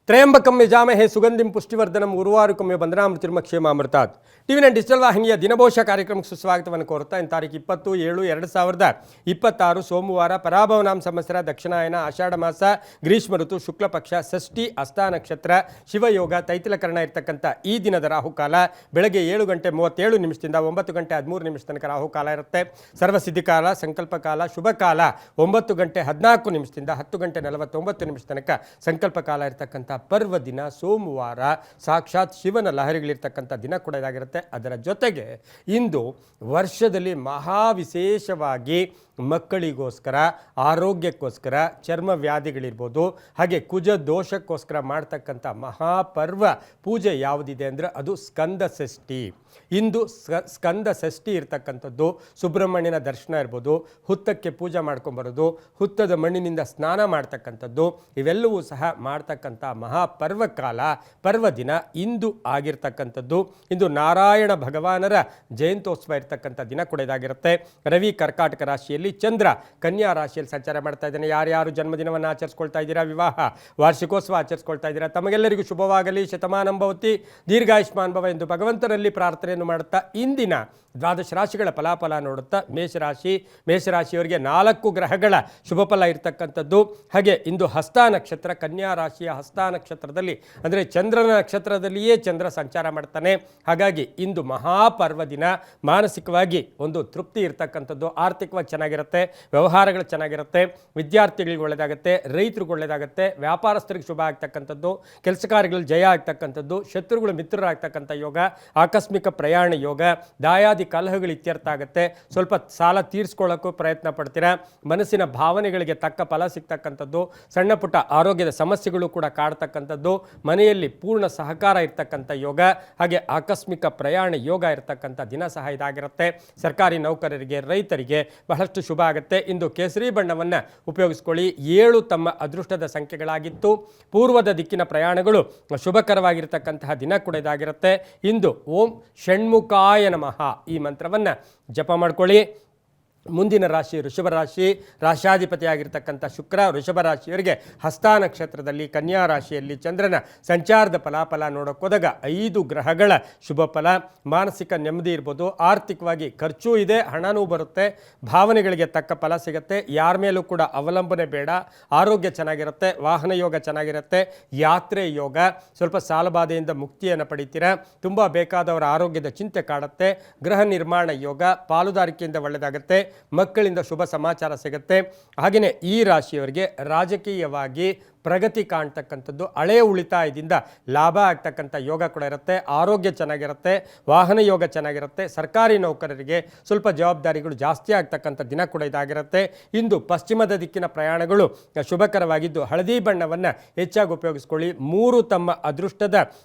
Trayambakam ಯಜಾಮಹೇ ಸುಗಂಧಿಂ ಪುಷ್ಟಿವರ್ಧನಂ ಉರ್ವಾರುಕಂ ಬಂಧನಾಮೃತಿರ್ಮಕ್ಷೇಮಾಮೃತಾತ್ ಟಿವಿ9 digital ವಾಹಿನಿಯ ದಿನಭೋಷ ಕಾರ್ಯಕ್ರಮಕ್ಕೆ ಸುಸ್ವಾಗತವನ್ನು ಕೋರುತ್ತಾ ಇನ್ನು ತಾರೀಕು 20/7/2026 ಸೋಮವಾರ ಪರಾಭವನಾಮ ಸಂವತ್ಸರ ದಕ್ಷಿಣಾಯನ ಆಷಾಢ ಮಾಸ ಗ್ರೀಷ್ಮ ಋತು ಶುಕ್ಲ ಪಕ್ಷ ಷಷ್ಠಿ ಹಸ್ತ ನಕ್ಷತ್ರ ಶಿವಯೋಗ ತೈತಿಲಕರಣ ಇರತಕ್ಕಂಥ ಈ ದಿನದ ರಾಹುಕಾಲ ಬೆಳಗ್ಗೆ 7:37 9:13 ತನಕ ರಾಹುಕಾಲ ಇರುತ್ತೆ. ಸರ್ವಸಿದ್ಧಿಕಾಲ ಸಂಕಲ್ಪ ಕಾಲ ಶುಭ ಕಾಲ 9:14 10:49 ತನಕ ಸಂಕಲ್ಪ ಕಾಲ ಇರತಕ್ಕಂಥ ಪರ್ವ ದಿನ ಸೋಮವಾರ. ಸಾಕ್ಷಾತ್ ಶಿವನ ಲಹರಿಗಳಿರ್ತಕ್ಕಂಥ ದಿನ ಕೂಡ ಇದಾಗಿರುತ್ತೆ. ಅದರ ಜೊತೆಗೆ ಇಂದು ವರ್ಷದಲ್ಲಿ ಮಹಾ ವಿಶೇಷವಾಗಿ ಮಕ್ಕಳಿಗೋಸ್ಕರ, ಆರೋಗ್ಯಕ್ಕೋಸ್ಕರ, ಚರ್ಮ ವ್ಯಾಧಿಗಳಿರ್ಬೋದು, ಹಾಗೆ ಕುಜ ದೋಷಕ್ಕೋಸ್ಕರ ಮಾಡ್ತಕ್ಕಂಥ ಮಹಾಪರ್ವ ಪೂಜೆ ಯಾವುದಿದೆ ಅಂದರೆ ಅದು ಸ್ಕಂದ ಷಷ್ಠಿ. ಇಂದು ಸ್ಕಂದ ಷಷ್ಠಿ ಇರ್ತಕ್ಕಂಥದ್ದು ಸುಬ್ರಹ್ಮಣ್ಯನ ದರ್ಶನ ಇರ್ಬೋದು, ಹುತ್ತಕ್ಕೆ ಪೂಜೆ ಮಾಡ್ಕೊಂಬರೋದು, ಹುತ್ತದ ಮಣ್ಣಿನಿಂದ ಸ್ನಾನ ಮಾಡ್ತಕ್ಕಂಥದ್ದು, ಇವೆಲ್ಲವೂ ಸಹ ಮಾಡ್ತಕ್ಕಂಥ ಮಹಾಪರ್ವ ಕಾಲ, ಪರ್ವ ದಿನ ಇಂದು ಆಗಿರ್ತಕ್ಕಂಥದ್ದು. ಇಂದು ನಾರಾಯಣ ಭಗವಾನರ ಜಯಂತ್ಯೋತ್ಸವ ಇರ್ತಕ್ಕಂಥ ದಿನ ಕೂಡ ಇದಾಗಿರುತ್ತೆ. ರವಿ ಕರ್ಕಾಟಕ ರಾಶಿಯಲ್ಲಿ, ಚಂದ್ರ ಕನ್ಯಾ ರಾಶಿಯಲ್ಲಿ ಸಂಚಾರ ಮಾಡ್ತಾ ಇದ್ದಾನೆ. ಯಾರ್ಯಾರು ಜನ್ಮದಿನವನ್ನು ಆಚರಿಸ್ಕೊಳ್ತಾ ಇದ್ದೀರಾ, ವಿವಾಹ ವಾರ್ಷಿಕೋತ್ಸವ ಆಚರಿಸ್ಕೊಳ್ತಾ ಇದ್ದೀರಾ, ತಮಗೆಲ್ಲರಿಗೂ ಶುಭವಾಗಲಿ, ಶತಮಾನಂ ಭವತಿ, ದೀರ್ಘಾಯುಷ್ಮಾನ್ ಭವ ಎಂದು ಭಗವಂತನಲ್ಲಿ ಪ್ರಾರ್ಥನೆಯನ್ನು ಮಾಡುತ್ತಾ ಇಂದಿನ ದ್ವಾದಶ ರಾಶಿಗಳ ಫಲಾಫಲ ನೋಡುತ್ತಾ ಮೇಷರಾಶಿಯವರಿಗೆ 4 ಗ್ರಹಗಳ ಶುಭ ಫಲ ಇರ್ತಕ್ಕಂಥದ್ದು. ಹಾಗೆ ಇಂದು ಹಸ್ತ ನಕ್ಷತ್ರ, ಕನ್ಯಾ ರಾಶಿಯ ಹಸ್ತ ನಕ್ಷತ್ರದಲ್ಲಿ ಅಂದರೆ ಚಂದ್ರನ ನಕ್ಷತ್ರದಲ್ಲಿಯೇ ಚಂದ್ರ ಸಂಚಾರ ಮಾಡ್ತಾನೆ. ಹಾಗಾಗಿ ಇಂದು ಮಹಾಪರ್ವ ದಿನ. ಮಾನಸಿಕವಾಗಿ ಒಂದು ತೃಪ್ತಿ ಇರ್ತಕ್ಕಂಥದ್ದು, ಆರ್ಥಿಕವಾಗಿ ಚೆನ್ನಾಗಿರುತ್ತೆ, ವ್ಯವಹಾರಗಳು ಚೆನ್ನಾಗಿರುತ್ತೆ, ವಿದ್ಯಾರ್ಥಿಗಳಿಗೆ ಒಳ್ಳೆಯದಾಗುತ್ತೆ, ರೈತರಿಗೆ ಒಳ್ಳೆಯದಾಗುತ್ತೆ, ವ್ಯಾಪಾರಸ್ಥರಿಗೆ ಶುಭ ಆಗ್ತಕ್ಕಂಥದ್ದು, ಕೆಲಸ ಕಾರ್ಯಗಳಲ್ಲಿ ಜಯ ಆಗ್ತಕ್ಕಂಥದ್ದು, ಶತ್ರುಗಳು ಮಿತ್ರರಾಗ್ತಕ್ಕಂಥ ಯೋಗ, ಆಕಸ್ಮಿಕ ಪ್ರಯಾಣ ಯೋಗ, ದಾಯಾದಿ ಕಲಹಗಳು ಇತ್ಯರ್ಥ ಆಗುತ್ತೆ. ಸ್ವಲ್ಪ ಸಾಲ ತೀರಿಸ್ಕೊಳ್ಳೋಕ್ಕೂ ಪ್ರಯತ್ನ ಪಡ್ತೀರಾ, ಮನಸ್ಸಿನ ಭಾವನೆಗಳಿಗೆ ತಕ್ಕ ಫಲ ಸಿಗ್ತಕ್ಕಂಥದ್ದು, ಸಣ್ಣ ಪುಟ್ಟ ಆರೋಗ್ಯದ ಸಮಸ್ಯೆಗಳು ಕೂಡ ಕಾಡ್ತಕ್ಕಂಥದ್ದು, ಮನೆಯಲ್ಲಿ ಪೂರ್ಣ ಸಹಕಾರ ಇರ್ತಕ್ಕಂಥ ಯೋಗ, ಹಾಗೆ ಆಕಸ್ಮಿಕ ಪ್ರಯಾಣ ಯೋಗ ಇರ್ತಕ್ಕಂಥ ದಿನ ಸಹ ಇದಾಗಿರುತ್ತೆ. ಸರ್ಕಾರಿ ನೌಕರರಿಗೆ, ರೈತರಿಗೆ ಬಹಳಷ್ಟು ಶುಭ ಆಗುತ್ತೆ. ಇಂದು ಕೇಸರಿ ಬಣ್ಣವನ್ನು ಉಪಯೋಗಿಸ್ಕೊಳ್ಳಿ. 7 ತಮ್ಮ ಅದೃಷ್ಟದ ಸಂಖ್ಯೆಗಳಾಗಿತ್ತು. ಪೂರ್ವದ ದಿಕ್ಕಿನ ಪ್ರಯಾಣಗಳು ಶುಭಕರವಾಗಿರ್ತಕ್ಕಂತಹ ದಿನ ಕೂಡ ಇದಾಗಿರುತ್ತೆ. ಇಂದು ಓಂ ಷಣ್ಮುಖಾಯ ನಮಃ ಈ ಮಂತ್ರವನ್ನು ಜಪ ಮಾಡ್ಕೊಳ್ಳಿ. ಮುಂದಿನ ರಾಶಿ ವೃಷಭ ರಾಶಿ. ರಾಶಾಧಿಪತಿಯಾಗಿರ್ತಕ್ಕಂಥ ಶುಕ್ರ ವೃಷಭ ರಾಶಿಯವರಿಗೆ ಹಸ್ತ ನಕ್ಷತ್ರದಲ್ಲಿ ಕನ್ಯಾ ರಾಶಿಯಲ್ಲಿ ಚಂದ್ರನ ಸಂಚಾರದ ಫಲಾಫಲ ನೋಡೋಕ್ಕೋದಾಗ 5 ಗ್ರಹಗಳ ಶುಭ ಫಲ. ಮಾನಸಿಕ ನೆಮ್ಮದಿ ಇರ್ಬೋದು, ಆರ್ಥಿಕವಾಗಿ ಖರ್ಚು ಇದೆ, ಹಣನೂ ಬರುತ್ತೆ, ಭಾವನೆಗಳಿಗೆ ತಕ್ಕ ಫಲ ಸಿಗುತ್ತೆ, ಯಾರ ಮೇಲೂ ಕೂಡ ಅವಲಂಬನೆ ಬೇಡ, ಆರೋಗ್ಯ ಚೆನ್ನಾಗಿರುತ್ತೆ, ವಾಹನ ಯೋಗ ಚೆನ್ನಾಗಿರುತ್ತೆ, ಯಾತ್ರೆ ಯೋಗ, ಸ್ವಲ್ಪ ಸಾಲಬಾಧೆಯಿಂದ ಮುಕ್ತಿಯನ್ನು ಪಡಿತೀರಾ, ತುಂಬ ಬೇಕಾದವರ ಆರೋಗ್ಯದ ಚಿಂತೆ ಕಾಡುತ್ತೆ, ಗೃಹ ನಿರ್ಮಾಣ ಯೋಗ, ಪಾಲುದಾರಿಕೆಯಿಂದ ಒಳ್ಳೆಯದಾಗುತ್ತೆ, ಮಕ್ಕಳಿಂದ ಶುಭ ಸಮಾಚಾರ ಸಿಗುತ್ತೆ. ಹಾಗೆಯೇ ಈ ರಾಶಿಯವರಿಗೆ ರಾಜಕೀಯವಾಗಿ ಪ್ರಗತಿ ಕಾಣ್ತಕ್ಕಂಥದ್ದು, ಹಳೆಯ ಉಳಿತಾಯದಿಂದ ಲಾಭ ಆಗ್ತಕ್ಕಂಥ ಯೋಗ ಕೂಡ ಇರುತ್ತೆ, ಆರೋಗ್ಯ ಚೆನ್ನಾಗಿರುತ್ತೆ, ವಾಹನ ಯೋಗ ಚೆನ್ನಾಗಿರುತ್ತೆ, ಸರ್ಕಾರಿ ನೌಕರರಿಗೆ ಸ್ವಲ್ಪ ಜವಾಬ್ದಾರಿಗಳು ಜಾಸ್ತಿ ಆಗ್ತಕ್ಕಂಥ ದಿನ ಕೂಡ ಇದಾಗಿರುತ್ತೆ. ಇಂದು ಪಶ್ಚಿಮದ ದಿಕ್ಕಿನ ಪ್ರಯಾಣಗಳು ಶುಭಕರವಾಗಿದ್ದು ಹಳದಿ ಬಣ್ಣವನ್ನು ಹೆಚ್ಚಾಗಿ ಉಪಯೋಗಿಸ್ಕೊಳ್ಳಿ. 3 ತಮ್ಮ ಅದೃಷ್ಟದ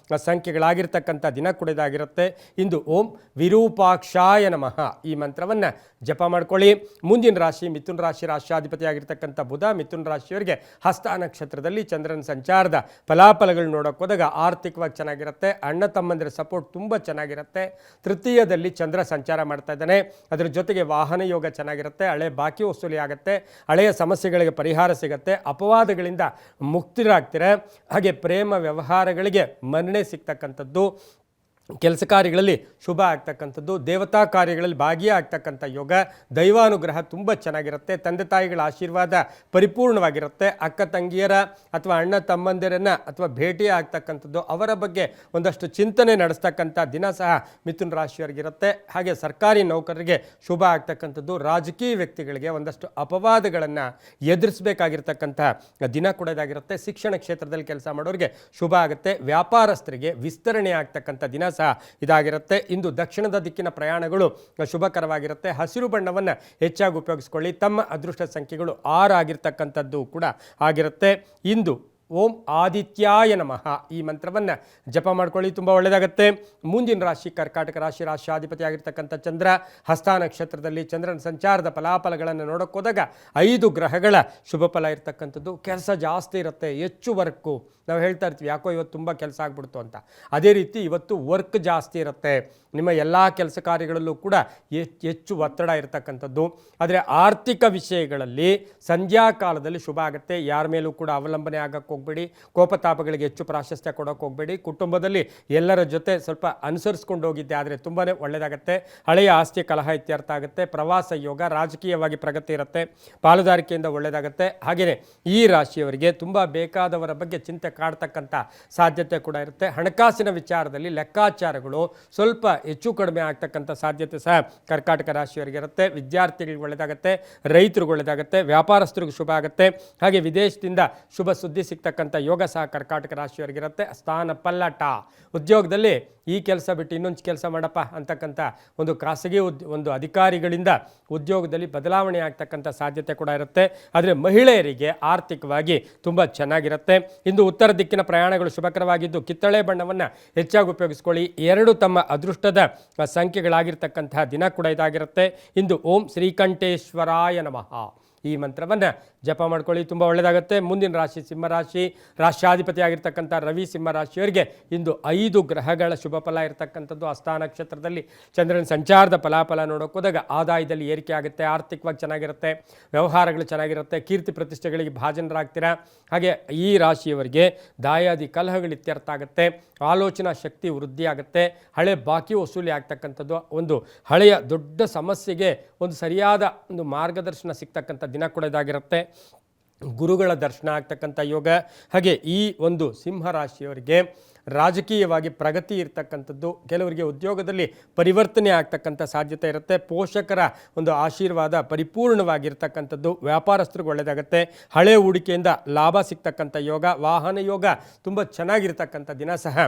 ಸಂಖ್ಯೆಗಳಾಗಿರ್ತಕ್ಕಂಥ ದಿನ ಕೂಡ ಇದಾಗಿರುತ್ತೆ. ಇಂದು ಓಂ ವಿರೂಪಾಕ್ಷಾಯ ನಮಃ ಈ ಮಂತ್ರವನ್ನು ಜಪ ಮಾಡ್ಕೊಳ್ಳಿ. ಮುಂದಿನ ರಾಶಿ ಮಿಥುನ ರಾಶಿ. ರಾಶಿಯಾಧಿಪತಿಯಾಗಿರ್ತಕ್ಕಂಥ ಬುಧ ಮಿಥುನ ರಾಶಿಯವರಿಗೆ ಹಸ್ತ ನಕ್ಷತ್ರದಲ್ಲಿ ಚಂದ್ರನ ಸಂಚಾರದ ಫಲಾಫಲಗಳು ನೋಡೋಕೆ ಹೋದಾಗ ಆರ್ಥಿಕವಾಗಿ ಚೆನ್ನಾಗಿರುತ್ತೆ, ಅಣ್ಣ ತಮ್ಮಂದಿರ ಸಪೋರ್ಟ್ ತುಂಬ ಚೆನ್ನಾಗಿರುತ್ತೆ. ತೃತೀಯದಲ್ಲಿ ಚಂದ್ರ ಸಂಚಾರ ಮಾಡ್ತಾ ಇದ್ದಾನೆ, ಅದರ ಜೊತೆಗೆ ವಾಹನ ಯೋಗ ಚೆನ್ನಾಗಿರುತ್ತೆ, ಹಳೆ ಬಾಕಿ ವಸೂಲಿ ಆಗುತ್ತೆ, ಹಳೆಯ ಸಮಸ್ಯೆಗಳಿಗೆ ಪರಿಹಾರ ಸಿಗುತ್ತೆ, ಅಪವಾದಗಳಿಂದ ಮುಕ್ತರಾಗ್ತೀರ, ಹಾಗೆ ಪ್ರೇಮ ವ್ಯವಹಾರಗಳಿಗೆ ಮನ್ನಣೆ ಸಿಗ್ತಕ್ಕಂಥದ್ದು, ಕೆಲಸ ಕಾರ್ಯಗಳಲ್ಲಿ ಶುಭ ಆಗ್ತಕ್ಕಂಥದ್ದು, ದೇವತಾ ಕಾರ್ಯಗಳಲ್ಲಿ ಭಾಗಿಯಾಗ್ತಕ್ಕಂಥ ಯೋಗ, ದೈವಾನುಗ್ರಹ ತುಂಬ ಚೆನ್ನಾಗಿರುತ್ತೆ, ತಂದೆ ತಾಯಿಗಳ ಆಶೀರ್ವಾದ ಪರಿಪೂರ್ಣವಾಗಿರುತ್ತೆ, ಅಕ್ಕ ತಂಗಿಯರ ಅಥವಾ ಅಣ್ಣ ತಮ್ಮಂದಿರನ್ನು ಅಥವಾ ಭೇಟಿ ಆಗ್ತಕ್ಕಂಥದ್ದು, ಅವರ ಬಗ್ಗೆ ಒಂದಷ್ಟು ಚಿಂತನೆ ನಡೆಸ್ತಕ್ಕಂಥ ದಿನ ಸಹ ಮಿಥುನ ರಾಶಿಯವರಿಗಿರುತ್ತೆ. ಹಾಗೆ ಸರ್ಕಾರಿ ನೌಕರರಿಗೆ ಶುಭ ಆಗ್ತಕ್ಕಂಥದ್ದು, ರಾಜಕೀಯ ವ್ಯಕ್ತಿಗಳಿಗೆ ಒಂದಷ್ಟು ಅಪವಾದಗಳನ್ನು ಎದುರಿಸಬೇಕಾಗಿರ್ತಕ್ಕಂಥ ದಿನ ಕೂಡ ಇದಾಗಿರುತ್ತೆ. ಶಿಕ್ಷಣ ಕ್ಷೇತ್ರದಲ್ಲಿ ಕೆಲಸ ಮಾಡೋರಿಗೆ ಶುಭ ಆಗುತ್ತೆ, ವ್ಯಾಪಾರಸ್ಥರಿಗೆ ವಿಸ್ತರಣೆ ಆಗ್ತಕ್ಕಂಥ ದಿನ ಸಹ ಇದಾಗಿರುತ್ತೆ. ಇಂದು ದಕ್ಷಿಣದ ದಿಕ್ಕಿನ ಪ್ರಯಾಣಗಳು ಶುಭಕರವಾಗಿರುತ್ತೆ. ಹಸಿರು ಬಣ್ಣವನ್ನು ಹೆಚ್ಚಾಗಿ ಉಪಯೋಗಿಸಿಕೊಳ್ಳಿ. ತಮ್ಮ ಅದೃಷ್ಟ ಸಂಖ್ಯೆಗಳು 6 ಆಗಿರ್ತಕ್ಕಂಥದ್ದು ಕೂಡ ಆಗಿರುತ್ತೆ. ಇಂದು ಓಂ ಆದಿತ್ಯಾಯ ನಮಃ ಈ ಮಂತ್ರವನ್ನು ಜಪ ಮಾಡ್ಕೊಳ್ಳಿ, ತುಂಬ ಒಳ್ಳೆಯದಾಗುತ್ತೆ. ಮುಂದಿನ ರಾಶಿ ಕರ್ಕಾಟಕ ರಾಶಿ. ರಾಶಿಯಾಧಿಪತಿಯಾಗಿರ್ತಕ್ಕಂಥ ಚಂದ್ರ ಹಸ್ತ ನಕ್ಷತ್ರದಲ್ಲಿ ಚಂದ್ರನ ಸಂಚಾರದ ಫಲಾಫಲಗಳನ್ನು ನೋಡೋಕೆ ಹೋದಾಗ 5 ಗ್ರಹಗಳ ಶುಭ ಫಲ ಇರ್ತಕ್ಕಂಥದ್ದು. ಕೆಲಸ ಜಾಸ್ತಿ ಇರುತ್ತೆ, ಹೆಚ್ಚು ವರ್ಕು. ನಾವು ಹೇಳ್ತಾ ಇರ್ತೀವಿ ಯಾಕೋ ಇವತ್ತು ತುಂಬ ಕೆಲಸ ಆಗ್ಬಿಡ್ತು ಅಂತ, ಅದೇ ರೀತಿ ಇವತ್ತು ವರ್ಕ್ ಜಾಸ್ತಿ ಇರುತ್ತೆ. ನಿಮ್ಮ ಎಲ್ಲ ಕೆಲಸ ಕಾರ್ಯಗಳಲ್ಲೂ ಕೂಡ ಹೆಚ್ಚು ಒತ್ತಡ ಇರತಕ್ಕಂಥದ್ದು. ಆದರೆ ಆರ್ಥಿಕ ವಿಷಯಗಳಲ್ಲಿ ಸಂಧ್ಯಾ ಕಾಲದಲ್ಲಿ ಶುಭ ಆಗುತ್ತೆ, ಯಾರ ಮೇಲೂ ಕೂಡ ಅವಲಂಬನೆ ಆಗಕ್ಕೆ ಹೋಗಬೇಡಿ, ಕೋಪತಾಪಗಳಿಗೆ ಹೆಚ್ಚು ಪ್ರಾಶಸ್ತ್ಯ ಕೊಡೋಕೆ ಹೋಗಬೇಡಿ. ಕುಟುಂಬದಲ್ಲಿ ಎಲ್ಲರ ಜೊತೆ ಸ್ವಲ್ಪ ಅನುಸರಿಸ್ಕೊಂಡು ಹೋಗಿದ್ದೆ ಆದರೆ ತುಂಬಾ ಒಳ್ಳೆಯದಾಗುತ್ತೆ. ಹಳೆಯ ಆಸ್ತಿ ಕಲಹ ಇತ್ಯರ್ಥ ಆಗುತ್ತೆ. ಪ್ರವಾಸ ಯೋಗ, ರಾಜಕೀಯವಾಗಿ ಪ್ರಗತಿ ಇರುತ್ತೆ, ಪಾಲುದಾರಿಕೆಯಿಂದ ಒಳ್ಳೆಯದಾಗುತ್ತೆ. ಹಾಗೆಯೇ ಈ ರಾಶಿಯವರಿಗೆ ತುಂಬ ಬೇಕಾದವರ ಬಗ್ಗೆ ಚಿಂತೆ ಕಾಡ್ತಕ್ಕಂಥ ಸಾಧ್ಯತೆ ಕೂಡ ಇರುತ್ತೆ. ಹಣಕಾಸಿನ ವಿಚಾರದಲ್ಲಿ ಲೆಕ್ಕಾಚಾರಗಳು ಸ್ವಲ್ಪ ಹೆಚ್ಚು ಕಡಿಮೆ ಆಗ್ತಕ್ಕಂಥ ಸಾಧ್ಯತೆ ಸಹ ಕರ್ಕಾಟಕ ರಾಶಿಯವರಿಗೆ ಇರುತ್ತೆ. ವಿದ್ಯಾರ್ಥಿಗಳಿಗೆ ಒಳ್ಳೆಯದಾಗುತ್ತೆ, ರೈತರಿಗೆ ಒಳ್ಳೆಯದಾಗುತ್ತೆ, ವ್ಯಾಪಾರಸ್ಥರಿಗೂ ಶುಭ ಆಗುತ್ತೆ. ಹಾಗೆ ವಿದೇಶದಿಂದ ಶುಭ ಸುದ್ದಿ ಸಿಗ್ತಕ್ಕಂಥ ಯೋಗ ಸಹ ಕರ್ಕಾಟಕ ರಾಶಿಯವರಿಗಿರುತ್ತೆ. ಸ್ಥಾನ ಪಲ್ಲಟ, ಉದ್ಯೋಗದಲ್ಲಿ ಈ ಕೆಲಸ ಬಿಟ್ಟು ಇನ್ನೊಂದು ಕೆಲಸ ಮಾಡಪ್ಪ ಅಂತಕ್ಕಂಥ ಒಂದು ಖಾಸಗಿ ಒಂದು ಅಧಿಕಾರಿಗಳಿಂದ ಉದ್ಯೋಗದಲ್ಲಿ ಬದಲಾವಣೆ ಆಗ್ತಕ್ಕಂಥ ಸಾಧ್ಯತೆ ಕೂಡ ಇರುತ್ತೆ. ಆದರೆ ಮಹಿಳೆಯರಿಗೆ ಆರ್ಥಿಕವಾಗಿ ತುಂಬ ಚೆನ್ನಾಗಿರುತ್ತೆ. ಇಂದು ಉತ್ತರ ದಿಕ್ಕಿನ ಪ್ರಯಾಣಗಳು ಶುಭಕರವಾಗಿದ್ದು ಕಿತ್ತಳೆ ಬಣ್ಣವನ್ನು ಹೆಚ್ಚಾಗಿ ಉಪಯೋಗಿಸ್ಕೊಳ್ಳಿ. 2 ತಮ್ಮ ಅದೃಷ್ಟದ ಸಂಖ್ಯೆಗಳಾಗಿರ್ತಕ್ಕಂತಹ ದಿನ ಕೂಡ ಇದಾಗಿರುತ್ತೆ. ಇಂದು ಓಂ ಶ್ರೀಕಂಠೇಶ್ವರಾಯ ನಮಃ ಈ ಮಂತ್ರವನ್ನು ಜಪ ಮಾಡ್ಕೊಳ್ಳಿ, ತುಂಬ ಒಳ್ಳೆಯದಾಗುತ್ತೆ. ಮುಂದಿನ ರಾಶಿ ಸಿಂಹರಾಶಿ. ರಾಷ್ಟ್ರಾಧಿಪತಿ ಆಗಿರ್ತಕ್ಕಂಥ ರವಿ ಸಿಂಹರಾಶಿಯವರಿಗೆ ಇಂದು 5 ಗ್ರಹಗಳ ಶುಭ ಫಲ ಇರತಕ್ಕಂಥದ್ದು. ಹಸ್ತ ನಕ್ಷತ್ರದಲ್ಲಿ ಚಂದ್ರನ ಸಂಚಾರದ ಫಲಾಫಲ ನೋಡೋಕೆ ಹೋದಾಗ ಆದಾಯದಲ್ಲಿ ಏರಿಕೆ ಆಗುತ್ತೆ, ಆರ್ಥಿಕವಾಗಿ ಚೆನ್ನಾಗಿರುತ್ತೆ, ವ್ಯವಹಾರಗಳು ಚೆನ್ನಾಗಿರುತ್ತೆ, ಕೀರ್ತಿ ಪ್ರತಿಷ್ಠೆಗಳಿಗೆ ಭಾಜನರಾಗ್ತೀರಾ. ಹಾಗೆ ಈ ರಾಶಿಯವರಿಗೆ ದಾಯಾದಿ ಕಲಹಗಳು ಇತ್ಯರ್ಥ ಆಗುತ್ತೆ, ಆಲೋಚನಾ ಶಕ್ತಿ ವೃದ್ಧಿ ಆಗುತ್ತೆ, ಹಳೆ ಬಾಕಿ ವಸೂಲಿ ಆಗ್ತಕ್ಕಂಥದ್ದು, ಒಂದು ಹಳೆಯ ದೊಡ್ಡ ಸಮಸ್ಯೆಗೆ ಒಂದು ಸರಿಯಾದ ಒಂದು ಮಾರ್ಗದರ್ಶನ ಸಿಗ್ತಕ್ಕಂಥ ದಿನ ಕೂಡ ಇದಾಗಿರುತ್ತೆ. ಗುರುಗಳ ದರ್ಶನ ಆಗ್ತಕ್ಕಂಥ ಯೋಗ. ಹಾಗೆ ಈ ಒಂದು ಸಿಂಹರಾಶಿಯವರಿಗೆ ರಾಜಕೀಯವಾಗಿ ಪ್ರಗತಿ ಇರ್ತಕ್ಕಂಥದ್ದು, ಕೆಲವರಿಗೆ ಉದ್ಯೋಗದಲ್ಲಿ ಪರಿವರ್ತನೆ ಆಗ್ತಕ್ಕಂಥ ಸಾಧ್ಯತೆ ಇರುತ್ತೆ. ಪೋಷಕರ ಒಂದು ಆಶೀರ್ವಾದ ಪರಿಪೂರ್ಣವಾಗಿರ್ತಕ್ಕಂಥದ್ದು, ವ್ಯಾಪಾರಸ್ಥರಿಗೆ ಒಳ್ಳೆಯದಾಗುತ್ತೆ, ಹಳೆ ಹೂಡಿಕೆಯಿಂದ ಲಾಭ ಸಿಗ್ತಕ್ಕಂಥ ಯೋಗ, ವಾಹನ ಯೋಗ ತುಂಬ ಚೆನ್ನಾಗಿರ್ತಕ್ಕಂಥ ದಿನ ಸಹ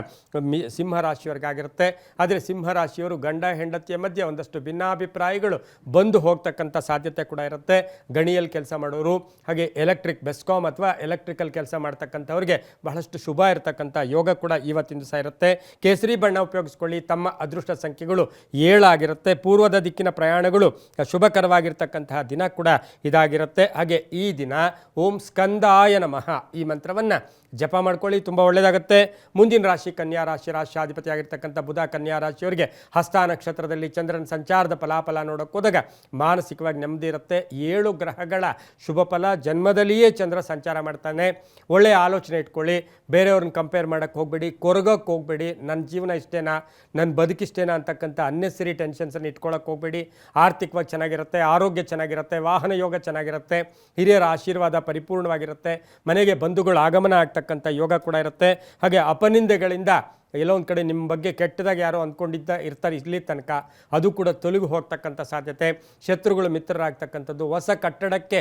ಸಿಂಹರಾಶಿಯವರಿಗಾಗಿರುತ್ತೆ. ಆದರೆ ಸಿಂಹರಾಶಿಯವರು ಗಂಡ ಹೆಂಡತಿಯ ಮಧ್ಯೆ ಒಂದಷ್ಟು ಭಿನ್ನಾಭಿಪ್ರಾಯಗಳು ಬಂದು ಹೋಗ್ತಕ್ಕಂಥ ಸಾಧ್ಯತೆ ಕೂಡ ಇರುತ್ತೆ. ಗಣಿಯಲ್ಲಿ ಕೆಲಸ ಮಾಡೋರು, ಹಾಗೆ ಎಲೆಕ್ಟ್ರಿಕ್ ಬೆಸ್ಕಾಮ್ ಅಥವಾ ಎಲೆಕ್ಟ್ರಿಕಲ್ ಕೆಲಸ ಮಾಡ್ತಕ್ಕಂಥವ್ರಿಗೆ ಬಹಳಷ್ಟು ಶುಭ ಇರತಕ್ಕಂಥ ಯೋಗ ಕೂಡ ಇವತ್ತಿನ ದಿವಸ ಇರುತ್ತೆ. ಕೇಸರಿ ಬಣ್ಣ ಉಪಯೋಗಿಸ್ಕೊಳ್ಳಿ. ತಮ್ಮ ಅದೃಷ್ಟ ಸಂಖ್ಯೆಗಳು 7 ಆಗಿರುತ್ತೆ. ಪೂರ್ವದ ದಿಕ್ಕಿನ ಪ್ರಯಾಣಗಳು ಶುಭಕರವಾಗಿರ್ತಕ್ಕಂತಹ ದಿನ ಕೂಡ ಇದಾಗಿರುತ್ತೆ. ಹಾಗೆ ಈ ದಿನ ಓಂ ಸ್ಕಂದಾಯ ನಮಃ ಈ ಮಂತ್ರವನ್ನು ಜಪ ಮಾಡ್ಕೊಳ್ಳಿ, ತುಂಬ ಒಳ್ಳೆಯದಾಗುತ್ತೆ. ಮುಂದಿನ ರಾಶಿ ಕನ್ಯಾ ರಾಶಿ. ರಾಷ್ಟ್ರಾಧಿಪತಿ ಆಗಿರ್ತಕ್ಕಂಥ ಬುಧ ಕನ್ಯಾ ರಾಶಿಯವರಿಗೆ ಹಸ್ತ ನಕ್ಷತ್ರದಲ್ಲಿ ಚಂದ್ರನ ಸಂಚಾರದ ಫಲಾಫಲ ನೋಡೋಕೆ ಹೋದಾಗ ಮಾನಸಿಕವಾಗಿ ನೆಮ್ಮದಿ ಇರುತ್ತೆ. 7 ಗ್ರಹಗಳ ಶುಭ ಫಲ. ಜನ್ಮದಲ್ಲಿಯೇ ಚಂದ್ರ ಸಂಚಾರ ಮಾಡ್ತಾನೆ. ಒಳ್ಳೆಯ ಆಲೋಚನೆ ಇಟ್ಕೊಳ್ಳಿ, ಬೇರೆಯವ್ರನ್ನ ಕಂಪೇರ್ ಮಾಡೋಕ್ಕೆ ಹೋಗಬೇಡಿ, ಕೊರಗೋಕ್ಕೆ ಹೋಗಬೇಡಿ. ನನ್ನ ಜೀವನ ಇಷ್ಟೇನಾ, ನನ್ನ ಬದುಕಿಷ್ಟೇನಾ ಅಂತಕ್ಕಂಥ ಅನ್ನೆಸರಿ ಟೆನ್ಷನ್ಸನ್ನು ಇಟ್ಕೊಳ್ಳೋಕೆ ಹೋಗಬೇಡಿ. ಆರ್ಥಿಕವಾಗಿ ಚೆನ್ನಾಗಿರುತ್ತೆ, ಆರೋಗ್ಯ ಚೆನ್ನಾಗಿರುತ್ತೆ, ವಾಹನ ಯೋಗ ಚೆನ್ನಾಗಿರುತ್ತೆ, ಹಿರಿಯರ ಆಶೀರ್ವಾದ ಪರಿಪೂರ್ಣವಾಗಿರುತ್ತೆ, ಮನೆಗೆ ಬಂಧುಗಳು ಆಗಮನ ಆಗ್ತಕ್ಕಂಥ ಯೋಗ ಕೂಡ ಇರುತ್ತೆ. ಹಾಗೆ ಅಪನಿಂದೆಗಳಿಂದ ಎಲ್ಲೋ ಒಂದು ಕಡೆ ನಿಮ್ಮ ಬಗ್ಗೆ ಕೆಟ್ಟದಾಗಿ ಯಾರೋ ಇರ್ತಾರೆ ಇಲ್ಲಿ ತನಕ, ಅದು ಕೂಡ ತೊಲಗಿ ಹೋಗ್ತಕ್ಕಂಥ ಸಾಧ್ಯತೆ. ಶತ್ರುಗಳು ಮಿತ್ರರಾಗ್ತಕ್ಕಂಥದ್ದು, ಹೊಸ ಕಟ್ಟಡಕ್ಕೆ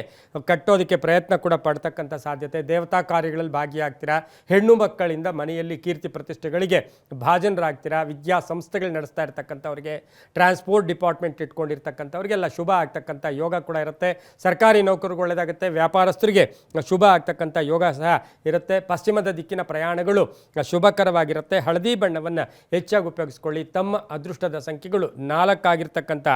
ಕಟ್ಟೋದಕ್ಕೆ ಪ್ರಯತ್ನ ಕೂಡ ಪಡ್ತಕ್ಕಂಥ ಸಾಧ್ಯತೆ. ದೇವತಾ ಕಾರ್ಯಗಳಲ್ಲಿ ಭಾಗಿಯಾಗ್ತೀರಾ. ಹೆಣ್ಣು ಮಕ್ಕಳಿಂದ ಮನೆಯಲ್ಲಿ ಕೀರ್ತಿ ಪ್ರತಿಷ್ಠೆಗಳಿಗೆ ಭಾಜನರಾಗ್ತೀರಾ. ವಿದ್ಯಾಸಂಸ್ಥೆಗಳು ನಡೆಸ್ತಾ ಇರ್ತಕ್ಕಂಥವ್ರಿಗೆ, ಟ್ರಾನ್ಸ್ಪೋರ್ಟ್ ಡಿಪಾರ್ಟ್ಮೆಂಟ್ ಇಟ್ಕೊಂಡಿರ್ತಕ್ಕಂಥವ್ರಿಗೆಲ್ಲ ಶುಭ ಆಗ್ತಕ್ಕಂಥ ಯೋಗ ಕೂಡ ಇರುತ್ತೆ. ಸರ್ಕಾರಿ ನೌಕರಿಗೆ ಒಳ್ಳೆಯದಾಗುತ್ತೆ, ವ್ಯಾಪಾರಸ್ಥರಿಗೆ ಶುಭ ಆಗ್ತಕ್ಕಂಥ ಯೋಗ ಸಹ ಇರುತ್ತೆ. ಪಶ್ಚಿಮದ ದಿಕ್ಕಿನ ಪ್ರಯಾಣಗಳು ಶುಭಕರವಾಗಿರುತ್ತೆ. ಹಳದಿ ಬಣ್ಣವನ್ನು ಹೆಚ್ಚಾಗಿ ಉಪಯೋಗಿಸ್ಕೊಳ್ಳಿ. ತಮ್ಮ ಅದೃಷ್ಟದ ಸಂಖ್ಯೆಗಳು 4 ಆಗಿರ್ತಕ್ಕಂಥ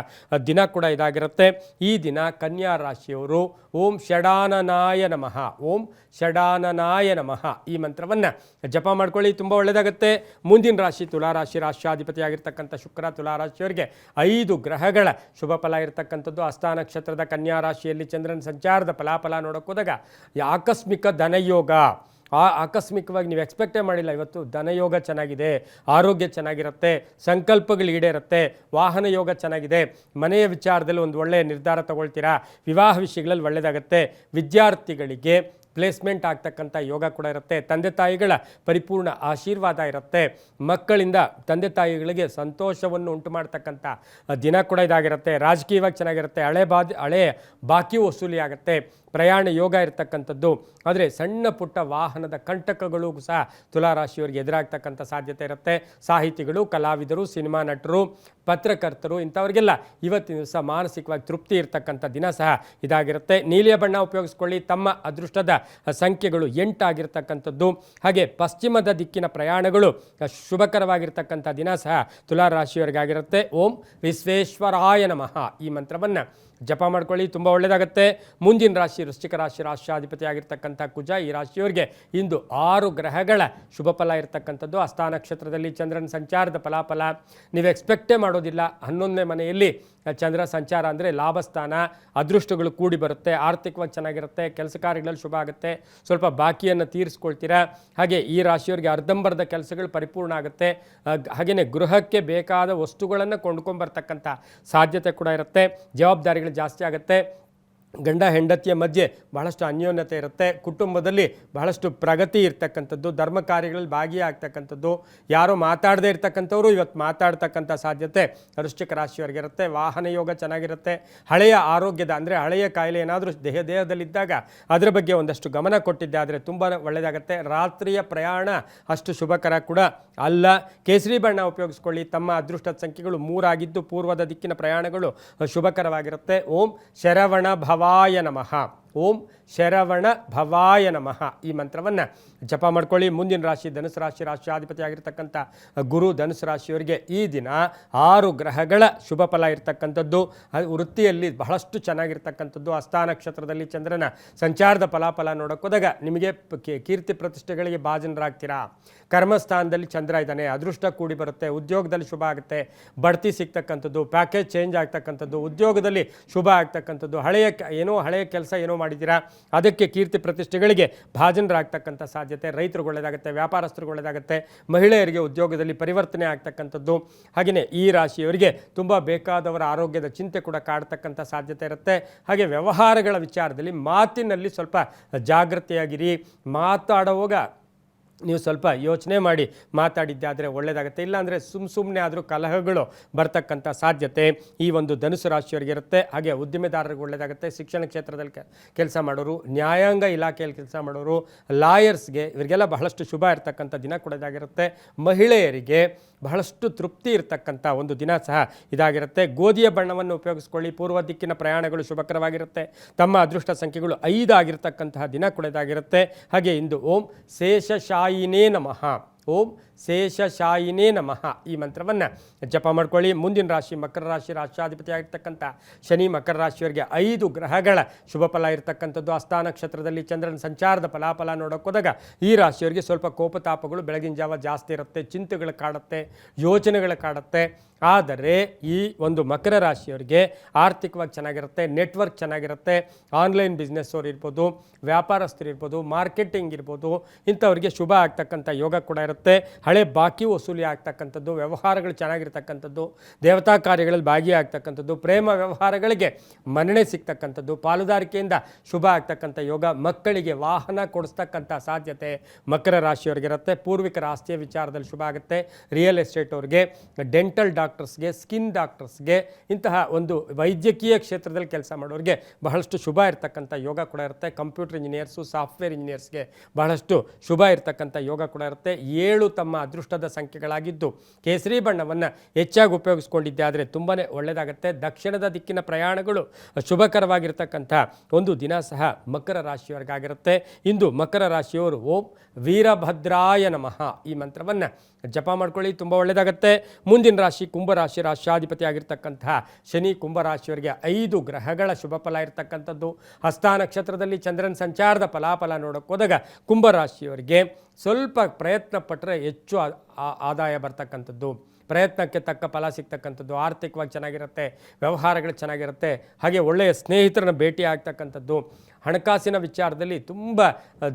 ದಿನ ಕೂಡ ಇದಾಗಿರುತ್ತೆ. ಈ ದಿನ ಕನ್ಯಾ ರಾಶಿಯವರು ಓಂ ಷಡಾನನಾಯ ನಮಃ, ಓಂ ಷಡಾನನಾಯ ನಮಃ ಈ ಮಂತ್ರವನ್ನು ಜಪ ಮಾಡ್ಕೊಳ್ಳಿ, ತುಂಬ ಒಳ್ಳೆಯದಾಗುತ್ತೆ. ಮುಂದಿನ ರಾಶಿ ತುಲಾರಾಶಿ. ರಾಷ್ಟ್ರಾಧಿಪತಿ ಆಗಿರ್ತಕ್ಕಂಥ ಶುಕ್ರ ತುಲಾರಾಶಿಯವರಿಗೆ 5 ಗ್ರಹಗಳ ಶುಭ ಫಲ ಇರತಕ್ಕಂಥದ್ದು. ಹಸ್ತ ನಕ್ಷತ್ರದ ಕನ್ಯಾ ರಾಶಿಯಲ್ಲಿ ಚಂದ್ರನ ಸಂಚಾರದ ಫಲಾಫಲ ನೋಡೋಕೆ ಹೋದಾಗ ಆಕಸ್ಮಿಕ ಧನಯೋಗ. ಆಕಸ್ಮಿಕವಾಗಿ ನೀವು ಎಕ್ಸ್ಪೆಕ್ಟೇ ಮಾಡಿಲ್ಲ, ಇವತ್ತು ಧನಯೋಗ ಚೆನ್ನಾಗಿದೆ, ಆರೋಗ್ಯ ಚೆನ್ನಾಗಿರುತ್ತೆ, ಸಂಕಲ್ಪಗಳು ಈಡೇರುತ್ತೆ, ವಾಹನ ಯೋಗ ಚೆನ್ನಾಗಿದೆ, ಮನೆಯ ವಿಚಾರದಲ್ಲಿ ಒಂದು ಒಳ್ಳೆಯ ನಿರ್ಧಾರ ತಗೊಳ್ತೀರಾ, ವಿವಾಹ ವಿಷಯಗಳಲ್ಲಿ ಒಳ್ಳೆಯದಾಗುತ್ತೆ. ವಿದ್ಯಾರ್ಥಿಗಳಿಗೆ ಪ್ಲೇಸ್ಮೆಂಟ್ ಆಗ್ತಕ್ಕಂಥ ಯೋಗ ಕೂಡ ಇರುತ್ತೆ. ತಂದೆ ತಾಯಿಗಳ ಪರಿಪೂರ್ಣ ಆಶೀರ್ವಾದ ಇರುತ್ತೆ. ಮಕ್ಕಳಿಂದ ತಂದೆ ತಾಯಿಗಳಿಗೆ ಸಂತೋಷವನ್ನು ಉಂಟು ಮಾಡ್ತಕ್ಕಂಥ ದಿನ ಕೂಡ ಇದಾಗಿರುತ್ತೆ. ರಾಜಕೀಯವಾಗಿ ಚೆನ್ನಾಗಿರುತ್ತೆ. ಹಳೆ ಬಾಕಿ ವಸೂಲಿ ಆಗುತ್ತೆ. ಪ್ರಯಾಣ ಯೋಗ ಇರತಕ್ಕಂಥದ್ದು. ಆದರೆ ಸಣ್ಣ ಪುಟ್ಟ ವಾಹನದ ಕಂಟಕಗಳು ಸಹ ತುಲಾರಾಶಿಯವರಿಗೆ ಎದುರಾಗ್ತಕ್ಕಂಥ ಸಾಧ್ಯತೆ ಇರುತ್ತೆ. ಸಾಹಿತಿಗಳು, ಕಲಾವಿದರು, ಸಿನಿಮಾ ನಟರು, ಪತ್ರಕರ್ತರು ಇಂಥವ್ರಿಗೆಲ್ಲ ಇವತ್ತಿನ ದಿವಸ ಮಾನಸಿಕವಾಗಿ ತೃಪ್ತಿ ಇರತಕ್ಕಂಥ ದಿನ ಸಹ ಇದಾಗಿರುತ್ತೆ. ನೀಲಿಯ ಬಣ್ಣ ಉಪಯೋಗಿಸ್ಕೊಳ್ಳಿ. ತಮ್ಮ ಅದೃಷ್ಟದ ಸಂಖ್ಯೆಗಳು 8 ಆಗಿರ್ತಕ್ಕಂಥದ್ದು. ಹಾಗೆ ಪಶ್ಚಿಮದ ದಿಕ್ಕಿನ ಪ್ರಯಾಣಗಳು ಶುಭಕರವಾಗಿರ್ತಕ್ಕಂಥ ದಿನ ಸಹ ತುಲಾರಾಶಿಯವರಿಗಾಗಿರುತ್ತೆ. ಓಂ ವಿಶ್ವೇಶ್ವರಾಯ ನಮಃ ಈ ಮಂತ್ರವನ್ನು ಜಪ ಮಾಡ್ಕೊಳ್ಳಿ, ತುಂಬ ಒಳ್ಳೆಯದಾಗುತ್ತೆ. ಮುಂದಿನ ರಾಶಿ ವೃಶ್ಚಿಕ ರಾಶಿ, ರಾಷ್ಟ್ರಾಧಿಪತಿ ಆಗಿರ್ತಕ್ಕಂಥ ಕುಜ. ಈ ರಾಶಿಯವರಿಗೆ ಇಂದು 6 ಗ್ರಹಗಳ ಶುಭ ಫಲ ಇರತಕ್ಕಂಥದ್ದು. ಹಸ್ತ ನಕ್ಷತ್ರದಲ್ಲಿ ಚಂದ್ರನ ಸಂಚಾರದ ಫಲಾಫಲ ನೀವು ಎಕ್ಸ್ಪೆಕ್ಟೇ ಮಾಡೋದಿಲ್ಲ. 11ನೇ ಮನೆಯಲ್ಲಿ ಚಂದ್ರ ಸಂಚಾರ ಅಂದರೆ ಲಾಭಸ್ಥಾನ, ಅದೃಷ್ಟಗಳು ಕೂಡಿ ಬರುತ್ತೆ, ಆರ್ಥಿಕವಾಗಿ ಚೆನ್ನಾಗಿರುತ್ತೆ, ಕೆಲಸ ಕಾರ್ಯಗಳಲ್ಲಿ ಶುಭ ಆಗುತ್ತೆ, ಸ್ವಲ್ಪ ಬಾಕಿಯನ್ನು ತೀರಿಸ್ಕೊಳ್ತೀರಾ. ಹಾಗೆ ಈ ರಾಶಿಯವರಿಗೆ ಅರ್ಧಂಬರ್ಧ ಕೆಲಸಗಳು ಪರಿಪೂರ್ಣ ಆಗುತ್ತೆ. ಹಾಗೆಯೇ ಗೃಹಕ್ಕೆ ಬೇಕಾದ ವಸ್ತುಗಳನ್ನು ಕೊಂಡ್ಕೊಂಬರ್ತಕ್ಕಂಥ ಸಾಧ್ಯತೆ ಕೂಡ ಇರುತ್ತೆ. ಜವಾಬ್ದಾರಿಗಳು ಜಾಸ್ತಿ ಆಗುತ್ತೆ. ಗಂಡ ಹೆಂಡತಿಯ ಮಧ್ಯೆ ಬಹಳಷ್ಟು ಅನ್ಯೋನ್ಯತೆ ಇರುತ್ತೆ. ಕುಟುಂಬದಲ್ಲಿ ಬಹಳಷ್ಟು ಪ್ರಗತಿ ಇರ್ತಕ್ಕಂಥದ್ದು, ಧರ್ಮ ಕಾರ್ಯಗಳಲ್ಲಿ ಭಾಗಿಯಾಗ್ತಕ್ಕಂಥದ್ದು. ಯಾರೋ ಮಾತಾಡದೇ ಇರ್ತಕ್ಕಂಥವ್ರು ಇವತ್ತು ಮಾತಾಡ್ತಕ್ಕಂಥ ಸಾಧ್ಯತೆ ವೃಶ್ಚಿಕ ರಾಶಿಯವರಿಗೆ ಇರುತ್ತೆ. ವಾಹನ ಯೋಗ ಚೆನ್ನಾಗಿರುತ್ತೆ. ಹಳೆಯ ಆರೋಗ್ಯದ ಅಂದರೆ ಹಳೆಯ ಕಾಯಿಲೆ ಏನಾದರೂ ದೇಹದಲ್ಲಿದ್ದಾಗ ಅದರ ಬಗ್ಗೆ ಒಂದಷ್ಟು ಗಮನ ಕೊಟ್ಟಿದ್ದೆ ಆದರೆ ತುಂಬ ಒಳ್ಳೆಯದಾಗುತ್ತೆ. ರಾತ್ರಿಯ ಪ್ರಯಾಣ ಅಷ್ಟು ಶುಭಕರ ಕೂಡ ಅಲ್ಲ. ಕೇಸರಿ ಬಣ್ಣ ಉಪಯೋಗಿಸ್ಕೊಳ್ಳಿ. ತಮ್ಮ ಅದೃಷ್ಟದ ಸಂಖ್ಯೆಗಳು 3 ಆಗಿದ್ದು ಪೂರ್ವದ ದಿಕ್ಕಿನ ಪ್ರಯಾಣಗಳು ಶುಭಕರವಾಗಿರುತ್ತೆ. ಓಂ ಶರವಣ ಭವಾಯ ನಮಃ. ಓಂ ಶರವಣ ಭವಾಯ ನಮಃ ಈ ಮಂತ್ರವನ್ನು ಜಪ ಮಾಡ್ಕೊಳ್ಳಿ. ಮುಂದಿನ ರಾಶಿ ಧನುಸು ರಾಶಿ, ರಾಷ್ಟ್ರಾಧಿಪತಿ ಆಗಿರ್ತಕ್ಕಂಥ ಗುರು. ಧನುಸು ರಾಶಿಯವರಿಗೆ ಈ ದಿನ 6 ಗ್ರಹಗಳ ಶುಭ ಫಲ ಇರತಕ್ಕಂಥದ್ದು. ವೃತ್ತಿಯಲ್ಲಿ ಬಹಳಷ್ಟು ಚೆನ್ನಾಗಿರ್ತಕ್ಕಂಥದ್ದು. ಹಸ್ತ ನಕ್ಷತ್ರದಲ್ಲಿ ಚಂದ್ರನ ಸಂಚಾರದ ಫಲಾಫಲ ನೋಡೋಕ್ಕೋದಾಗ ನಿಮಗೆ ಕೀರ್ತಿ ಪ್ರತಿಷ್ಠೆಗಳಿಗೆ ಭಾಜನರಾಗ್ತೀರಾ. ಕರ್ಮಸ್ಥಾನದಲ್ಲಿ ಚಂದ್ರ ಇದ್ದಾನೆ, ಅದೃಷ್ಟ ಕೂಡಿ ಬರುತ್ತೆ. ಉದ್ಯೋಗದಲ್ಲಿ ಶುಭ ಆಗುತ್ತೆ, ಬಡ್ತಿ ಸಿಗ್ತಕ್ಕಂಥದ್ದು, ಪ್ಯಾಕೇಜ್ ಚೇಂಜ್ ಆಗ್ತಕ್ಕಂಥದ್ದು, ಉದ್ಯೋಗದಲ್ಲಿ ಶುಭ ಆಗ್ತಕ್ಕಂಥದ್ದು. ಹಳೆಯ ಕೆಲಸ ಏನೋ ಮಾಡಿದ್ದೀರಾ ಅದಕ್ಕೆ ಕೀರ್ತಿ ಪ್ರತಿಷ್ಠೆಗಳಿಗೆ ಭಾಜನರಾಗ್ತಕ್ಕಂಥ ಸಾಧ್ಯತೆ. ರೈತರಿಗೆ ಒಳ್ಳೆಯದಾಗುತ್ತೆ, ವ್ಯಾಪಾರಸ್ಥರಿಗೆ ಒಳ್ಳೆಯದಾಗುತ್ತೆ, ಮಹಿಳೆಯರಿಗೆ ಉದ್ಯೋಗದಲ್ಲಿ ಪರಿವರ್ತನೆ ಆಗ್ತಕ್ಕಂಥದ್ದು. ಹಾಗೆಯೇ ಈ ರಾಶಿಯವರಿಗೆ ತುಂಬ ಬೇಕಾದವರ ಆರೋಗ್ಯದ ಚಿಂತೆ ಕೂಡ ಕಾಡ್ತಕ್ಕಂಥ ಸಾಧ್ಯತೆ ಇರುತ್ತೆ. ಹಾಗೆ ವ್ಯವಹಾರಗಳ ವಿಚಾರದಲ್ಲಿ ಮಾತಿನಲ್ಲಿ ಸ್ವಲ್ಪ ಜಾಗೃತಿಯಾಗಿರಿ. ಮಾತಾಡುವಾಗ ನೀವು ಸ್ವಲ್ಪ ಯೋಚನೆ ಮಾಡಿ ಮಾತಾಡಿದ್ದೆ ಆದರೆ ಒಳ್ಳೆಯದಾಗುತ್ತೆ. ಇಲ್ಲಾಂದರೆ ಸುಮ್ಮನೆ ಆದರೂ ಕಲಹಗಳು ಬರ್ತಕ್ಕಂಥ ಸಾಧ್ಯತೆ ಈ ಒಂದು ಧನುಸು ರಾಶಿಯವರಿಗೆ ಇರುತ್ತೆ. ಹಾಗೆ ಉದ್ದಿಮೆದಾರರಿಗೆ ಒಳ್ಳೆಯದಾಗುತ್ತೆ. ಶಿಕ್ಷಣ ಕ್ಷೇತ್ರದಲ್ಲಿ ಕೆಲಸ ಮಾಡೋರು, ನ್ಯಾಯಾಂಗ ಇಲಾಖೆಯಲ್ಲಿ ಕೆಲಸ ಮಾಡೋರು, ಲಾಯರ್ಸ್ಗೆ ಇವರಿಗೆಲ್ಲ ಬಹಳಷ್ಟು ಶುಭ ಇರತಕ್ಕಂಥ ದಿನ ಕೊಡೋದಾಗಿರುತ್ತೆ. ಮಹಿಳೆಯರಿಗೆ ಬಹಳಷ್ಟು ತೃಪ್ತಿ ಇರತಕ್ಕಂಥ ಒಂದು ದಿನ ಸಹ ಇದಾಗಿರುತ್ತೆ. ಗೋಧಿಯ ಬಣ್ಣವನ್ನು ಉಪಯೋಗಿಸ್ಕೊಳ್ಳಿ. ಪೂರ್ವ ದಿಕ್ಕಿನ ಪ್ರಯಾಣಗಳು ಶುಭಕರವಾಗಿರುತ್ತೆ. ತಮ್ಮ ಅದೃಷ್ಟ ಸಂಖ್ಯೆಗಳು 5 ಆಗಿರ್ತಕ್ಕಂತಹ ದಿನ ಕೊಡೋದಾಗಿರುತ್ತೆ. ಹಾಗೆ ಇಂದು ಓಂ ಶೇಷಶಾಯಿನೇ ನಮಃ. ಓಂ ಶೇಷಶಾಯಿನೇ ನಮಃ ಈ ಮಂತ್ರವನ್ನು ಜಪ ಮಾಡ್ಕೊಳ್ಳಿ. ಮುಂದಿನ ರಾಶಿ ಮಕರ ರಾಶಿ, ರಾಷ್ಟ್ರಾಧಿಪತಿ ಆಗಿರ್ತಕ್ಕಂಥ ಶನಿ. ಮಕರ ರಾಶಿಯವರಿಗೆ 5 ಗ್ರಹಗಳ ಶುಭ ಫಲ ಇರತಕ್ಕಂಥದ್ದು. ಹಸ್ತ ನಕ್ಷತ್ರದಲ್ಲಿ ಚಂದ್ರನ ಸಂಚಾರದ ಫಲಾಫಲ ನೋಡೋಕ್ಕೋದಾಗ ಈ ರಾಶಿಯವರಿಗೆ ಸ್ವಲ್ಪ ಕೋಪತಾಪಗಳು ಬೆಳಗಿನ ಜಾವ ಜಾಸ್ತಿ ಇರುತ್ತೆ. ಚಿಂತೆಗಳು ಕಾಡುತ್ತೆ, ಯೋಚನೆಗಳು ಕಾಡುತ್ತೆ. ಆದರೆ ಈ ಒಂದು ಮಕರ ರಾಶಿಯವರಿಗೆ ಆರ್ಥಿಕವಾಗಿ ಚೆನ್ನಾಗಿರುತ್ತೆ, ನೆಟ್ವರ್ಕ್ ಚೆನ್ನಾಗಿರುತ್ತೆ. ಆನ್ಲೈನ್ ಬಿಸ್ನೆಸ್ ಅವ್ರು ಇರ್ಬೋದು, ವ್ಯಾಪಾರಸ್ಥರು ಇರ್ಬೋದು, ಮಾರ್ಕೆಟಿಂಗ್ ಇರ್ಬೋದು, ಇಂಥವ್ರಿಗೆ ಶುಭ ಆಗ್ತಕ್ಕಂಥ ಯೋಗ ಕೂಡ ಇರುತ್ತೆ. ಹಳೆ ಬಾಕಿ ವಸೂಲಿ ಆಗ್ತಕ್ಕಂಥದ್ದು, ವ್ಯವಹಾರಗಳು ಚೆನ್ನಾಗಿರ್ತಕ್ಕಂಥದ್ದು, ದೇವತಾ ಕಾರ್ಯಗಳಲ್ಲಿ ಭಾಗಿಯಾಗ್ತಕ್ಕಂಥದ್ದು, ಪ್ರೇಮ ವ್ಯವಹಾರಗಳಿಗೆ ಮನ್ನಣೆ ಸಿಗ್ತಕ್ಕಂಥದ್ದು, ಪಾಲುದಾರಿಕೆಯಿಂದ ಶುಭ ಆಗ್ತಕ್ಕಂಥ ಯೋಗ. ಮಕ್ಕಳಿಗೆ ವಾಹನ ಕೊಡಿಸ್ತಕ್ಕಂಥ ಸಾಧ್ಯತೆ ಮಕರ ರಾಶಿಯವರಿಗಿರುತ್ತೆ. ಪೂರ್ವಿಕರ ಆಸ್ತಿಯ ವಿಚಾರದಲ್ಲಿ ಶುಭ ಆಗುತ್ತೆ. ರಿಯಲ್ ಎಸ್ಟೇಟ್ ಅವ್ರಿಗೆ, ಡೆಂಟಲ್ ಡಾಕ್ಟರ್ಸ್ಗೆ, ಸ್ಕಿನ್ ಡಾಕ್ಟರ್ಸ್ಗೆ, ಇಂತಹ ಒಂದು ವೈದ್ಯಕೀಯ ಕ್ಷೇತ್ರದಲ್ಲಿ ಕೆಲಸ ಮಾಡೋರಿಗೆ ಬಹಳಷ್ಟು ಶುಭ ಇರತಕ್ಕಂಥ ಯೋಗ ಕೂಡ ಇರುತ್ತೆ. ಕಂಪ್ಯೂಟರ್ ಇಂಜಿನಿಯರ್ಸು, ಸಾಫ್ಟ್ವೇರ್ ಇಂಜಿನಿಯರ್ಸ್ಗೆ ಬಹಳಷ್ಟು ಶುಭ ಇರತಕ್ಕಂಥ ಯೋಗ ಕೂಡ ಇರುತ್ತೆ. 7 ತಮ್ಮ ಅದೃಷ್ಟದ ಸಂಖ್ಯೆಗಳಾಗಿದ್ದು ಕೇಸರಿ ಬಣ್ಣವನ್ನು ಹೆಚ್ಚಾಗಿ ಉಪಯೋಗಿಸ್ಕೊಂಡಿದ್ದೆ ಆದರೆ ತುಂಬಾ ಒಳ್ಳೆಯದಾಗುತ್ತೆ. ದಕ್ಷಿಣದ ದಿಕ್ಕಿನ ಪ್ರಯಾಣಗಳು ಶುಭಕರವಾಗಿರ್ತಕ್ಕಂಥ ಒಂದು ದಿನ ಸಹ ಮಕರ ರಾಶಿಯವರಿಗಾಗಿರುತ್ತೆ. ಇಂದು ಮಕರ ರಾಶಿಯವರು ಓಂ ವೀರಭದ್ರಾಯ ನಮಃ ಈ ಮಂತ್ರವನ್ನು ಜಪ ಮಾಡ್ಕೊಳ್ಳಿ, ತುಂಬ ಒಳ್ಳೆಯದಾಗುತ್ತೆ. ಮುಂದಿನ ರಾಶಿ ಕುಂಭರಾಶಿ, ರಾಷ್ಟ್ರಾಧಿಪತಿ ಆಗಿರ್ತಕ್ಕಂತಹ ಶನಿ. ಕುಂಭರಾಶಿಯವರಿಗೆ 5 ಗ್ರಹಗಳ ಶುಭ ಫಲ ಇರತಕ್ಕಂಥದ್ದು. ಹಸ್ತ ನಕ್ಷತ್ರದಲ್ಲಿ ಚಂದ್ರನ ಸಂಚಾರದ ಫಲಾಫಲ ನೋಡೋಕೆ ಹೋದಾಗ ಕುಂಭರಾಶಿಯವರಿಗೆ ಸ್ವಲ್ಪ ಪ್ರಯತ್ನ ಪಟ್ಟರೆ ಹೆಚ್ಚು ಆದಾಯ ಬರ್ತಕ್ಕಂಥದ್ದು, ಪ್ರಯತ್ನಕ್ಕೆ ತಕ್ಕ ಫಲ ಸಿಗ್ತಕ್ಕಂಥದ್ದು, ಆರ್ಥಿಕವಾಗಿ ಚೆನ್ನಾಗಿರುತ್ತೆ, ವ್ಯವಹಾರಗಳು ಚೆನ್ನಾಗಿರುತ್ತೆ. ಹಾಗೆ ಒಳ್ಳೆಯ ಸ್ನೇಹಿತರನ್ನ ಭೇಟಿ ಆಗ್ತಕ್ಕಂಥದ್ದು, ಹಣಕಾಸಿನ ವಿಚಾರದಲ್ಲಿ ತುಂಬ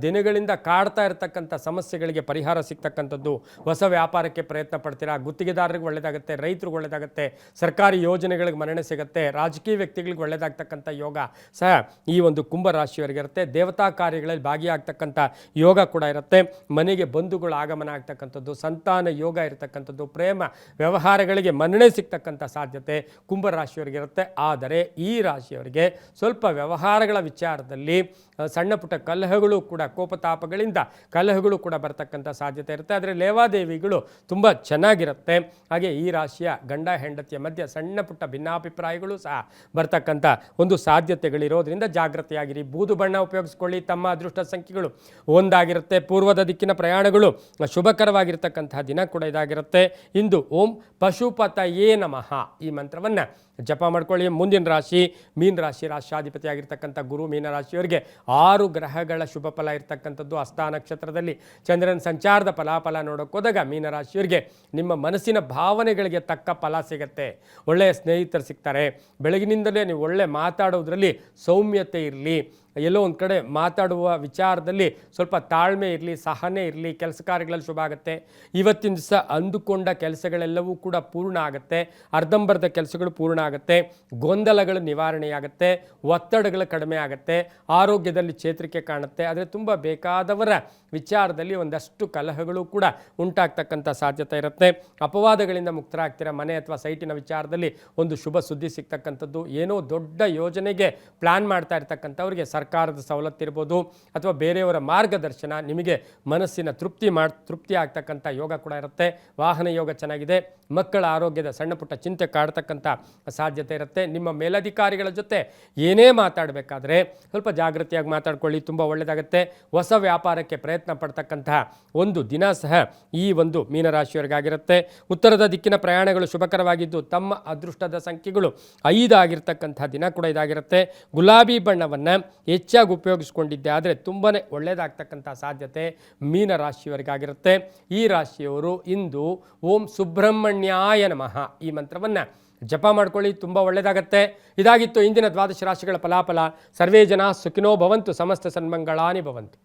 ದಿನಗಳಿಂದ ಕಾಡ್ತಾ ಇರತಕ್ಕಂಥ ಸಮಸ್ಯೆಗಳಿಗೆ ಪರಿಹಾರ ಸಿಗ್ತಕ್ಕಂಥದ್ದು, ಹೊಸ ವ್ಯಾಪಾರಕ್ಕೆ ಪ್ರಯತ್ನ ಪಡ್ತೀರಾ, ಗುತ್ತಿಗೆದಾರರಿಗೆ ಒಳ್ಳೆಯದಾಗುತ್ತೆ, ರೈತರಿಗೆ ಒಳ್ಳೆಯದಾಗುತ್ತೆ, ಸರ್ಕಾರಿ ಯೋಜನೆಗಳಿಗೆ ಮನ್ನಣೆ ಸಿಗುತ್ತೆ, ರಾಜಕೀಯ ವ್ಯಕ್ತಿಗಳಿಗೆ ಒಳ್ಳೆಯದಾಗ್ತಕ್ಕಂಥ ಯೋಗ ಸಹ ಈ ಒಂದು ಕುಂಭ ರಾಶಿಯವರಿಗಿರುತ್ತೆ. ದೇವತಾ ಕಾರ್ಯಗಳಲ್ಲಿ ಭಾಗಿಯಾಗ್ತಕ್ಕಂಥ ಯೋಗ ಕೂಡ ಇರುತ್ತೆ. ಮನೆಗೆ ಬಂಧುಗಳು ಆಗಮನ ಆಗ್ತಕ್ಕಂಥದ್ದು, ಸಂತಾನ ಯೋಗ ಇರತಕ್ಕಂಥದ್ದು, ಪ್ರೇಮ ವ್ಯವಹಾರಗಳಿಗೆ ಮನ್ನಣೆ ಸಿಗ್ತಕ್ಕಂಥ ಸಾಧ್ಯತೆ ಕುಂಭ ರಾಶಿಯವರಿಗಿರುತ್ತೆ. ಆದರೆ ಈ ರಾಶಿಯವರಿಗೆ ಸ್ವಲ್ಪ ವ್ಯವಹಾರಗಳ ವಿಚಾರದಲ್ಲಿ ಸಣ್ಣ ಪುಟ್ಟ ಕಲಹಗಳು ಕೂಡ, ಕೋಪತಾಪಗಳಿಂದ ಕಲಹಗಳು ಕೂಡ ಬರ್ತಕ್ಕಂಥ ಸಾಧ್ಯತೆ ಇರುತ್ತೆ. ಆದರೆ ಲೇವಾದೇವಿಗಳು ತುಂಬ ಚೆನ್ನಾಗಿರುತ್ತೆ. ಹಾಗೆ ಈ ರಾಶಿಯ ಗಂಡ ಹೆಂಡತಿಯ ಮಧ್ಯೆ ಸಣ್ಣ ಪುಟ್ಟ ಭಿನ್ನಾಭಿಪ್ರಾಯಗಳು ಸಹ ಬರ್ತಕ್ಕಂಥ ಒಂದು ಸಾಧ್ಯತೆಗಳಿರೋದ್ರಿಂದ ಜಾಗೃತಿಯಾಗಿರಿ. ಬೂದು ಬಣ್ಣ ಉಪಯೋಗಿಸ್ಕೊಳ್ಳಿ. ತಮ್ಮ ಅದೃಷ್ಟ ಸಂಖ್ಯೆಗಳು 1 ಆಗಿರುತ್ತೆ. ಪೂರ್ವದ ದಿಕ್ಕಿನ ಪ್ರಯಾಣಗಳು ಶುಭಕರವಾಗಿರ್ತಕ್ಕಂತಹ ದಿನ ಕೂಡ ಇದಾಗಿರುತ್ತೆ. ಇಂದು ಓಂ ಪಶುಪತಯೇ ನಮಃ ಈ ಮಂತ್ರವನ್ನು ಜಪ ಮಾಡ್ಕೊಳ್ಳಿ. ಮುಂದಿನ ರಾಶಿ ಮೀನ ರಾಶಿ. ರಾಶ್ಯಾಧಿಪತಿ ಆಗಿರ್ತಕ್ಕಂಥ ಗುರು ಮೀನ ರಾಶಿಯವರಿಗೆ 6 ಗ್ರಹಗಳ ಶುಭ ಫಲ ಇರ್ತಕ್ಕಂಥದ್ದು. ಹಸ್ತ ನಕ್ಷತ್ರದಲ್ಲಿ ಚಂದ್ರನ ಸಂಚಾರದ ಫಲಾಫಲ ನೋಡೋಕೆ ಹೋದಾಗ ಮೀನ ರಾಶಿಯವರಿಗೆ ನಿಮ್ಮ ಮನಸ್ಸಿನ ಭಾವನೆಗಳಿಗೆ ತಕ್ಕ ಫಲ ಸಿಗುತ್ತೆ. ಒಳ್ಳೆಯ ಸ್ನೇಹಿತರು ಸಿಗ್ತಾರೆ. ಬೆಳಗಿನಿಂದಲೇ ನೀವು ಒಳ್ಳೆ ಮಾತಾಡೋದ್ರಲ್ಲಿ ಸೌಮ್ಯತೆ ಇರಲಿ, ಎಲ್ಲೋ ಒಂದು ಕಡೆ ಮಾತಾಡುವ ವಿಚಾರದಲ್ಲಿ ಸ್ವಲ್ಪ ತಾಳ್ಮೆ ಇರಲಿ, ಸಹನೆ ಇರಲಿ. ಕೆಲಸ ಕಾರ್ಯಗಳಲ್ಲಿ ಶುಭ ಆಗುತ್ತೆ. ಇವತ್ತಿನ ದಿವಸ ಅಂದುಕೊಂಡ ಕೆಲಸಗಳೆಲ್ಲವೂ ಕೂಡ ಪೂರ್ಣ ಆಗುತ್ತೆ. ಅರ್ಧಂಬರ್ಧ ಕೆಲಸಗಳು ಪೂರ್ಣ ಆಗುತ್ತೆ. ಗೊಂದಲಗಳು ನಿವಾರಣೆಯಾಗುತ್ತೆ. ಒತ್ತಡಗಳು ಕಡಿಮೆ ಆಗುತ್ತೆ. ಆರೋಗ್ಯದಲ್ಲಿ ಚೇತರಿಕೆ ಕಾಣುತ್ತೆ. ಆದರೆ ತುಂಬ ಬೇಕಾದವರ ವಿಚಾರದಲ್ಲಿ ಒಂದಷ್ಟು ಕಲಹಗಳು ಕೂಡ ಉಂಟಾಗ್ತಕ್ಕಂಥ ಸಾಧ್ಯತೆ ಇರುತ್ತೆ. ಅಪವಾದಗಳಿಂದ ಮುಕ್ತರಾಗ್ತೀರ. ಮನೆ ಅಥವಾ ಸೈಟಿನ ವಿಚಾರದಲ್ಲಿ ಒಂದು ಶುಭ ಸುದ್ದಿ ಸಿಗ್ತಕ್ಕಂಥದ್ದು. ಏನೋ ದೊಡ್ಡ ಯೋಜನೆಗೆ ಪ್ಲಾನ್ ಮಾಡ್ತಾ ಇರ್ತಕ್ಕಂಥವ್ರಿಗೆ ಸರ್ಕಾರದ ಸವಲತ್ತಿರ್ಬೋದು ಅಥವಾ ಬೇರೆಯವರ ಮಾರ್ಗದರ್ಶನ ನಿಮಗೆ ಮನಸ್ಸಿನ ತೃಪ್ತಿ ಆಗ್ತಕ್ಕಂಥ ಯೋಗ ಕೂಡ ಇರುತ್ತೆ. ವಾಹನ ಯೋಗ ಚೆನ್ನಾಗಿದೆ. ಮಕ್ಕಳ ಆರೋಗ್ಯದ ಸಣ್ಣ ಪುಟ್ಟ ಚಿಂತೆ ಕಾಡ್ತಕ್ಕಂಥ ಸಾಧ್ಯತೆ ಇರುತ್ತೆ. ನಿಮ್ಮ ಮೇಲಧಿಕಾರಿಗಳ ಜೊತೆ ಏನೇ ಮಾತಾಡಬೇಕಾದ್ರೆ ಸ್ವಲ್ಪ ಜಾಗೃತಿಯಾಗಿ ಮಾತಾಡ್ಕೊಳ್ಳಿ, ತುಂಬ ಒಳ್ಳೆಯದಾಗುತ್ತೆ. ಹೊಸ ವ್ಯಾಪಾರಕ್ಕೆ ಪ್ರಯತ್ನ ಪಡ್ತಕ್ಕಂತಹ ಒಂದು ದಿನ ಸಹ ಈ ಒಂದು ಮೀನರಾಶಿಯವರಿಗಾಗಿರುತ್ತೆ. ಉತ್ತರದ ದಿಕ್ಕಿನ ಪ್ರಯಾಣಗಳು ಶುಭಕರವಾಗಿದ್ದು ತಮ್ಮ ಅದೃಷ್ಟದ ಸಂಖ್ಯೆಗಳು 5 ಆಗಿರ್ತಕ್ಕಂಥ ದಿನ ಕೂಡ ಇದಾಗಿರುತ್ತೆ. ಗುಲಾಬಿ ಬಣ್ಣವನ್ನು ಹೆಚ್ಚಾಗಿ ಉಪಯೋಗಿಸ್ಕೊಂಡಿದ್ದೆ ಆದರೆ ತುಂಬಾ ಒಳ್ಳೆಯದಾಗ್ತಕ್ಕಂಥ ಸಾಧ್ಯತೆ ಮೀನರಾಶಿಯವರಿಗಾಗಿರುತ್ತೆ. ಈ ರಾಶಿಯವರು ಇಂದು ಓಂ ಸುಬ್ರಹ್ಮಣ್ಯಾಯ ನಮಃ ಈ ಮಂತ್ರವನ್ನು ಜಪ ಮಾಡ್ಕೊಳ್ಳಿ, ತುಂಬ ಒಳ್ಳೆಯದಾಗತ್ತೆ. ಇದಾಗಿತ್ತು ಇಂದಿನ 12 ರಾಶಿಗಳ ಫಲಾಫಲ. ಸರ್ವೇ ಜನ ಸುಖಿನೋ ಭವಂತು, ಸಮಸ್ತ ಸನ್ಮಂಗಳಾನಿ ಭವಂತು.